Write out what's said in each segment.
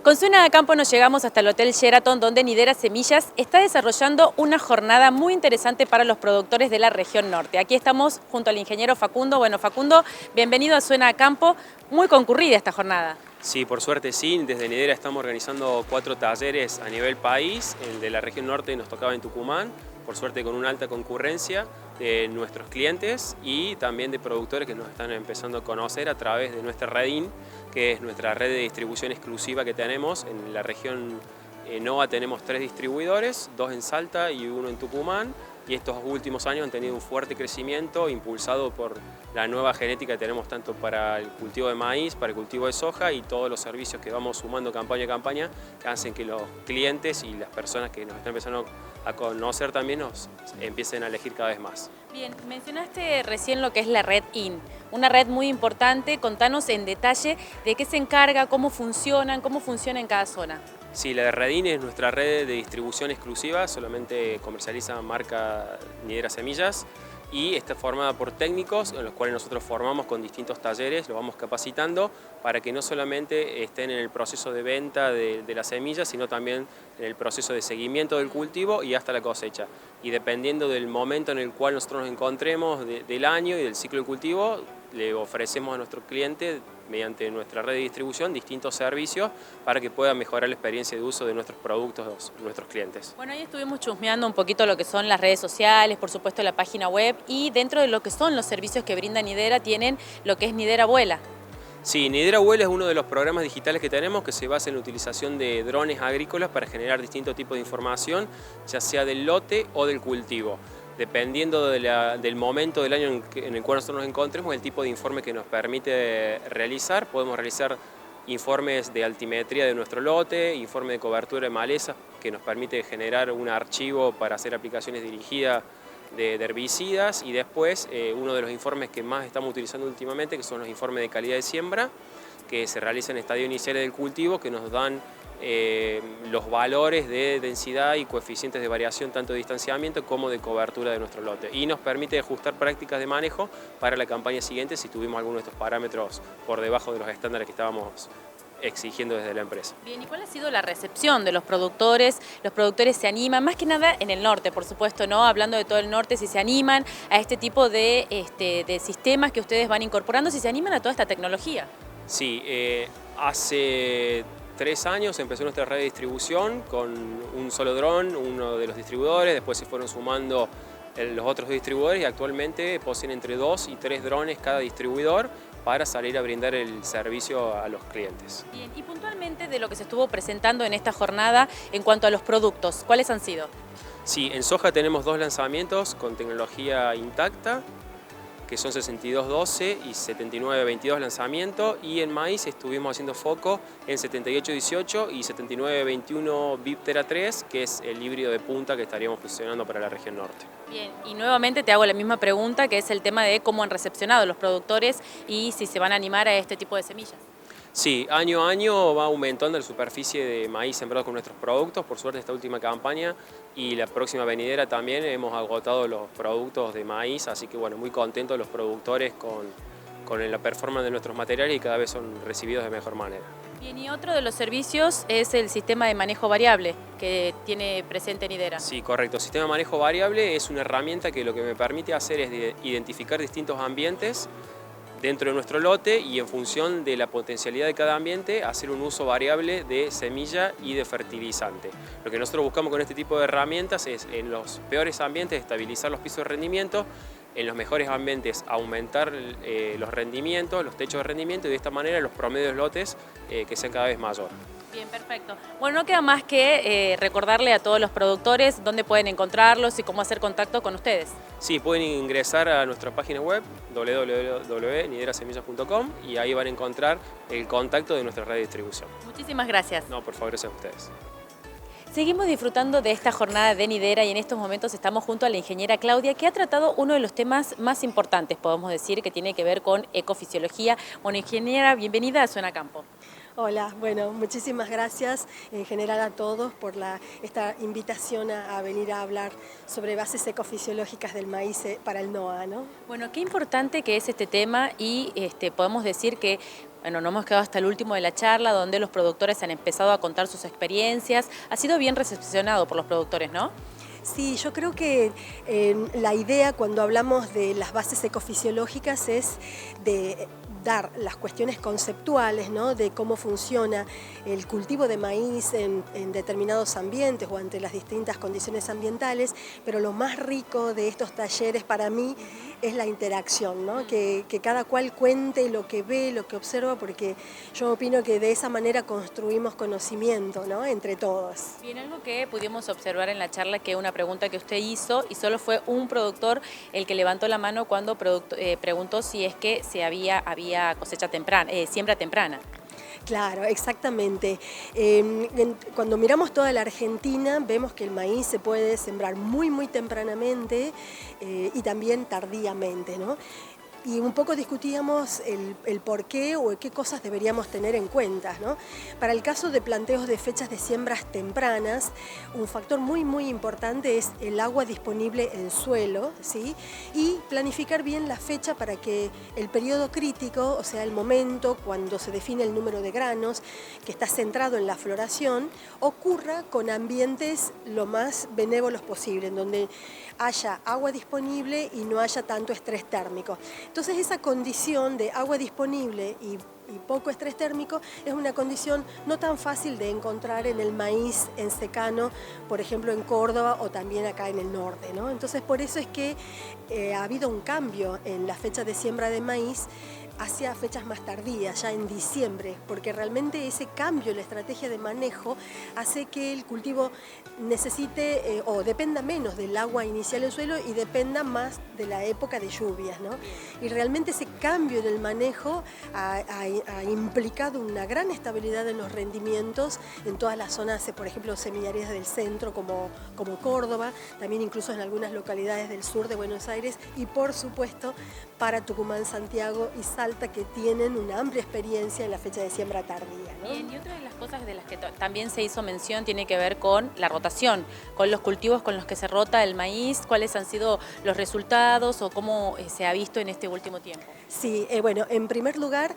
Con Suena Campo nos llegamos hasta el Hotel Sheraton, donde Nidera Semillas está desarrollando una jornada muy interesante para los productores de la región norte. Aquí estamos junto al ingeniero Facundo. Bueno, Facundo, bienvenido a Suena Campo. Muy concurrida esta jornada. Sí, por suerte sí. Desde Nidera estamos organizando 4 talleres a nivel país. El de la región norte nos tocaba en Tucumán, por suerte con una alta concurrencia de nuestros clientes y también de productores que nos están empezando a conocer a través de nuestra Redin, que es nuestra red de distribución exclusiva que tenemos. En la región NOA tenemos 3 distribuidores, 2 en Salta y 1 en Tucumán, y estos últimos años han tenido un fuerte crecimiento impulsado por la nueva genética que tenemos tanto para el cultivo de maíz, para el cultivo de soja y todos los servicios que vamos sumando campaña a campaña, que hacen que los clientes y las personas que nos están empezando a conocer también nos empiecen a elegir cada vez más. Bien, mencionaste recién lo que es la red IN, una red muy importante. Contanos en detalle de qué se encarga, cómo funciona en cada zona. Sí, la de Redin es nuestra red de distribución exclusiva, solamente comercializa marca Nidera Semillas y está formada por técnicos en los cuales nosotros formamos con distintos talleres, los vamos capacitando para que no solamente estén en el proceso de venta de las semillas, sino también en el proceso de seguimiento del cultivo y hasta la cosecha. Y dependiendo del momento en el cual nosotros nos encontremos del año y del ciclo de cultivo, le ofrecemos a nuestro cliente, mediante nuestra red de distribución, distintos servicios para que puedan mejorar la experiencia de uso de nuestros productos, nuestros clientes. Bueno, ahí estuvimos chusmeando un poquito lo que son las redes sociales, por supuesto la página web, y dentro de lo que son los servicios que brinda Nidera tienen lo que es Nidera Vuela. Sí, Nidera Vuela es uno de los programas digitales que tenemos que se basa en la utilización de drones agrícolas para generar distintos tipos de información, ya sea del lote o del cultivo. Dependiendo del momento del año en el cual nosotros nos encontremos, el tipo de informe que nos permite realizar, podemos realizar informes de altimetría de nuestro lote, informe de cobertura de malezas que nos permite generar un archivo para hacer aplicaciones dirigidas de herbicidas, y después uno de los informes que más estamos utilizando últimamente, que son los informes de calidad de siembra, que se realizan en estadio inicial del cultivo, que nos dan los valores de densidad y coeficientes de variación tanto de distanciamiento como de cobertura de nuestro lote, y nos permite ajustar prácticas de manejo para la campaña siguiente si tuvimos alguno de estos parámetros por debajo de los estándares que estábamos exigiendo desde la empresa. Bien, ¿y cuál ha sido la recepción de los productores? Los productores se animan, más que nada en el norte, por supuesto, ¿no? Hablando de todo el norte, si se animan a este tipo de sistemas que ustedes van incorporando, si se animan a toda esta tecnología. Sí, hace 3 años empezó nuestra red de distribución con un solo dron, uno de los distribuidores, después se fueron sumando los otros distribuidores y actualmente poseen entre 2 y 3 drones cada distribuidor para salir a brindar el servicio a los clientes. Bien, y puntualmente de lo que se estuvo presentando en esta jornada en cuanto a los productos, ¿cuáles han sido? Sí, en soja tenemos 2 lanzamientos con tecnología intacta, que son 6212 y 7922 lanzamientos, y en maíz estuvimos haciendo foco en 7818 y 7921 Viptera 3, que es el híbrido de punta que estaríamos posicionando para la región norte. Bien, y nuevamente te hago la misma pregunta, que es el tema de cómo han recepcionado los productores y si se van a animar a este tipo de semillas. Sí, año a año va aumentando la superficie de maíz sembrado con nuestros productos. Por suerte esta última campaña y la próxima venidera también hemos agotado los productos de maíz, así que bueno, muy contentos los productores con la performance de nuestros materiales y cada vez son recibidos de mejor manera. Bien, y otro de los servicios es el sistema de manejo variable que tiene presente Nidera. Sí, correcto. El sistema de manejo variable es una herramienta que lo que me permite hacer es identificar distintos ambientes dentro de nuestro lote y en función de la potencialidad de cada ambiente hacer un uso variable de semilla y de fertilizante. Lo que nosotros buscamos con este tipo de herramientas es en los peores ambientes estabilizar los pisos de rendimiento, en los mejores ambientes aumentar los rendimientos, los techos de rendimiento, y de esta manera los promedios de lotes que sean cada vez mayor. Bien, perfecto. Bueno, no queda más que recordarle a todos los productores dónde pueden encontrarlos y cómo hacer contacto con ustedes. Sí, pueden ingresar a nuestra página web www.niderasemillas.com y ahí van a encontrar el contacto de nuestra red de distribución. Muchísimas gracias. No, por favor, gracias a ustedes. Seguimos disfrutando de esta jornada de Nidera y en estos momentos estamos junto a la ingeniera Claudia, que ha tratado uno de los temas más importantes, podemos decir, que tiene que ver con ecofisiología. Bueno, ingeniera, bienvenida a Suena Campo. Hola, bueno, muchísimas gracias en general a todos por esta invitación a venir a hablar sobre bases ecofisiológicas del maíz para el NOA, ¿no? Bueno, qué importante que es este tema y podemos decir que Bueno, nos hemos quedado hasta el último de la charla, donde los productores han empezado a contar sus experiencias. Ha sido bien recepcionado por los productores, ¿no? Sí, yo creo que la idea cuando hablamos de las bases ecofisiológicas es de dar las cuestiones conceptuales, ¿no?, de cómo funciona el cultivo de maíz en determinados ambientes o ante las distintas condiciones ambientales, pero lo más rico de estos talleres para mí es la interacción, ¿no?, que cada cual cuente lo que ve, lo que observa, porque yo opino que de esa manera construimos conocimiento, ¿no?, entre todos. Bien, algo que pudimos observar en la charla, que una pregunta que usted hizo, y solo fue un productor el que levantó la mano cuando preguntó si es que había cosecha temprana, siembra temprana. Claro, exactamente. Cuando miramos toda la Argentina, vemos que el maíz se puede sembrar muy tempranamente y también tardíamente, ¿no? Y un poco discutíamos el por qué o qué cosas deberíamos tener en cuenta, ¿no? Para el caso de planteos de fechas de siembras tempranas, un factor muy importante es el agua disponible en suelo, ¿sí? Y planificar bien la fecha para que el periodo crítico, o sea, el momento cuando se define el número de granos, que está centrado en la floración, ocurra con ambientes lo más benévolos posible, en donde haya agua disponible y no haya tanto estrés térmico. Entonces esa condición de agua disponible y poco estrés térmico es una condición no tan fácil de encontrar en el maíz en secano, por ejemplo en Córdoba o también acá en el norte, ¿no? Entonces por eso es que ha habido un cambio en la fecha de siembra de maíz hacia fechas más tardías, ya en diciembre, porque realmente ese cambio en la estrategia de manejo hace que el cultivo necesite o dependa menos del agua inicial en suelo y dependa más de la época de lluvias, ¿no? Y realmente ese cambio en el manejo ha implicado una gran estabilidad en los rendimientos en todas las zonas, por ejemplo, semiáridas del centro como Córdoba, también incluso en algunas localidades del sur de Buenos Aires y por supuesto para Tucumán, Santiago y Salta, que tienen una amplia experiencia en la fecha de siembra tardía, ¿no? Bien, y otra de las cosas de las que también se hizo mención tiene que ver con la rotación, con los cultivos con los que se rota el maíz. ¿Cuáles han sido los resultados o cómo se ha visto en este último tiempo? Sí, bueno, en primer lugar,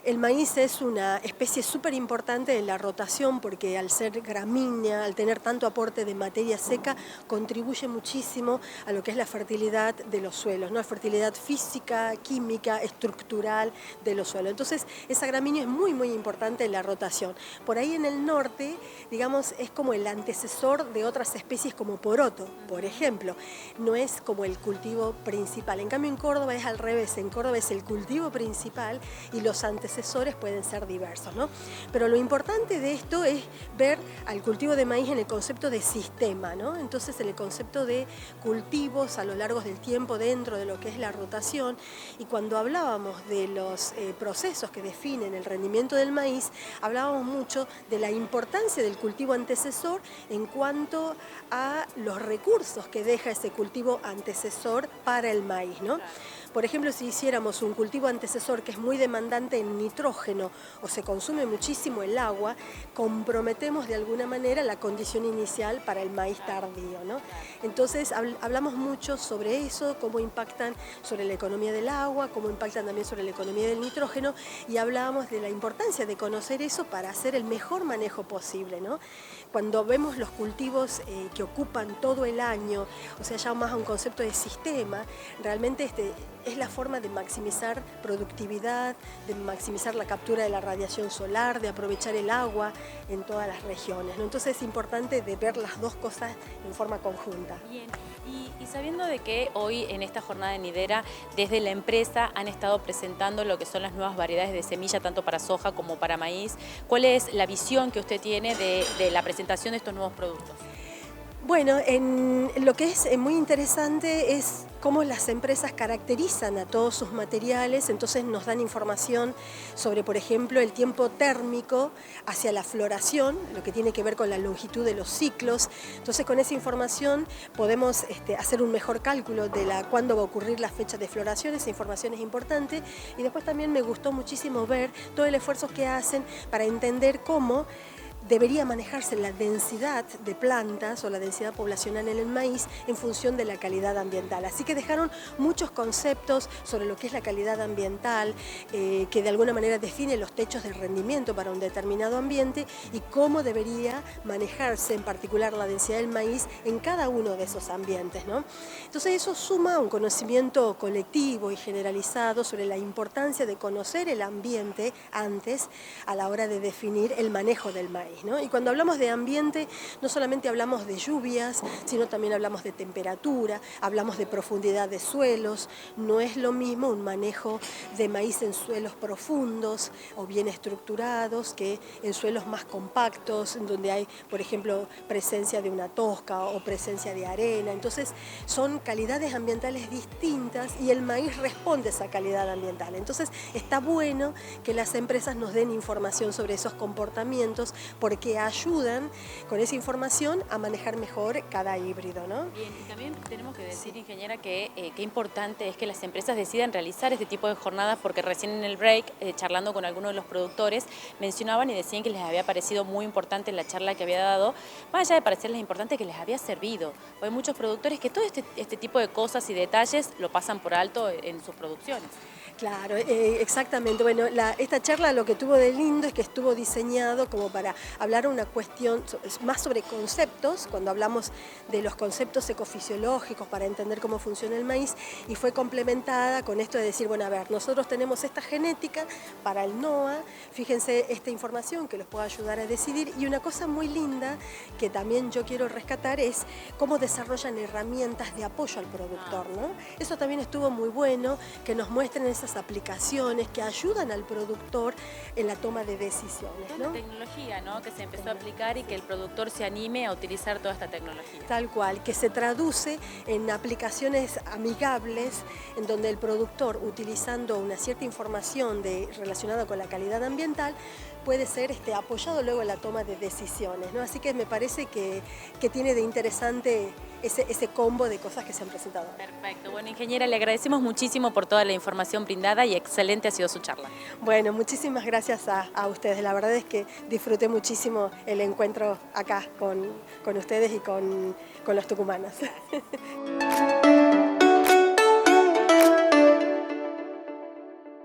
el maíz es una especie súper importante en la rotación porque al ser gramínea, al tener tanto aporte de materia seca, contribuye muchísimo a lo que es la fertilidad de los suelos, ¿no? La fertilidad física, química, estructural de los suelos. Entonces, esa gramínea es muy importante en la rotación. Por ahí en el norte, digamos, es como el antecesor de otras especies como poroto, por ejemplo. No es como el cultivo principal. En cambio, en Córdoba es al revés. En Córdoba es el cultivo principal y los antecesores pueden ser diversos, ¿no? Pero lo importante de esto es ver al cultivo de maíz en el concepto de sistema, ¿no? Entonces en el concepto de cultivos a lo largo del tiempo dentro de lo que es la rotación, y cuando hablábamos de los procesos que definen el rendimiento del maíz, hablábamos mucho de la importancia del cultivo antecesor en cuanto a los recursos que deja ese cultivo antecesor para el maíz, ¿no? Por ejemplo, si hiciéramos un cultivo antecesor que es muy demandante en nitrógeno o se consume muchísimo el agua, comprometemos de alguna manera la condición inicial para el maíz tardío, ¿no? Entonces hablamos mucho sobre eso, cómo impactan sobre la economía del agua, cómo impactan también sobre la economía del nitrógeno, y hablábamos de la importancia de conocer eso para hacer el mejor manejo posible, ¿no? Cuando vemos los cultivos que ocupan todo el año, o sea, ya más a un concepto de sistema, realmente es la forma de maximizar productividad, de maximizar la captura de la radiación solar, de aprovechar el agua en todas las regiones, ¿no? Entonces es importante de ver las dos cosas en forma conjunta. Bien, y sabiendo de que hoy en esta jornada de Nidera, desde la empresa han estado presentando lo que son las nuevas variedades de semilla, tanto para soja como para maíz, ¿cuál es la visión que usted tiene de la presentación de estos nuevos productos? Bueno, lo que es muy interesante es cómo las empresas caracterizan a todos sus materiales, entonces nos dan información sobre, por ejemplo, el tiempo térmico hacia la floración, lo que tiene que ver con la longitud de los ciclos. Entonces con esa información podemos hacer un mejor cálculo de cuándo va a ocurrir la fecha de floración. Esa información es importante. Y después también me gustó muchísimo ver todo el esfuerzo que hacen para entender cómo debería manejarse la densidad de plantas o la densidad poblacional en el maíz en función de la calidad ambiental. Así que dejaron muchos conceptos sobre lo que es la calidad ambiental, que de alguna manera define los techos de rendimiento para un determinado ambiente y cómo debería manejarse en particular la densidad del maíz en cada uno de esos ambientes, ¿no? Entonces eso suma un conocimiento colectivo y generalizado sobre la importancia de conocer el ambiente antes a la hora de definir el manejo del maíz, ¿no? Y cuando hablamos de ambiente, no solamente hablamos de lluvias, sino también hablamos de temperatura, hablamos de profundidad de suelos. No es lo mismo un manejo de maíz en suelos profundos o bien estructurados que en suelos más compactos, en donde hay, por ejemplo, presencia de una tosca o presencia de arena. Entonces, son calidades ambientales distintas y el maíz responde a esa calidad ambiental. Entonces, está bueno que las empresas nos den información sobre esos comportamientos porque ayudan con esa información a manejar mejor cada híbrido, ¿no? Bien, y también tenemos que decir, ingeniera, que qué importante es que las empresas decidan realizar este tipo de jornadas, porque recién en el break, charlando con algunos de los productores, mencionaban y decían que les había parecido muy importante la charla que había dado, más allá de parecerles importante, que les había servido. Hay muchos productores que todo este tipo de cosas y detalles lo pasan por alto en sus producciones. Claro, exactamente. Bueno, esta charla lo que tuvo de lindo es que estuvo diseñado como para hablar una cuestión más sobre conceptos, cuando hablamos de los conceptos ecofisiológicos para entender cómo funciona el maíz, y fue complementada con esto de decir, bueno, a ver, nosotros tenemos esta genética para el NOA, fíjense esta información que los puede ayudar a decidir, y una cosa muy linda que también yo quiero rescatar es cómo desarrollan herramientas de apoyo al productor, ¿no? Eso también estuvo muy bueno, que nos muestren esas aplicaciones que ayudan al productor en la toma de decisiones, ¿no? La tecnología, ¿no?, que se empezó a aplicar y que el productor se anime a utilizar toda esta tecnología. Tal cual, que se traduce en aplicaciones amigables en donde el productor, utilizando una cierta información relacionada con la calidad ambiental, puede ser apoyado luego en la toma de decisiones, ¿no? Así que me parece que tiene de interesante ese combo de cosas que se han presentado. Perfecto. Bueno, ingeniera, le agradecemos muchísimo por toda la información brindada y excelente ha sido su charla. Bueno, muchísimas gracias a ustedes. La verdad es que disfruté muchísimo el encuentro acá con ustedes y con los tucumanos.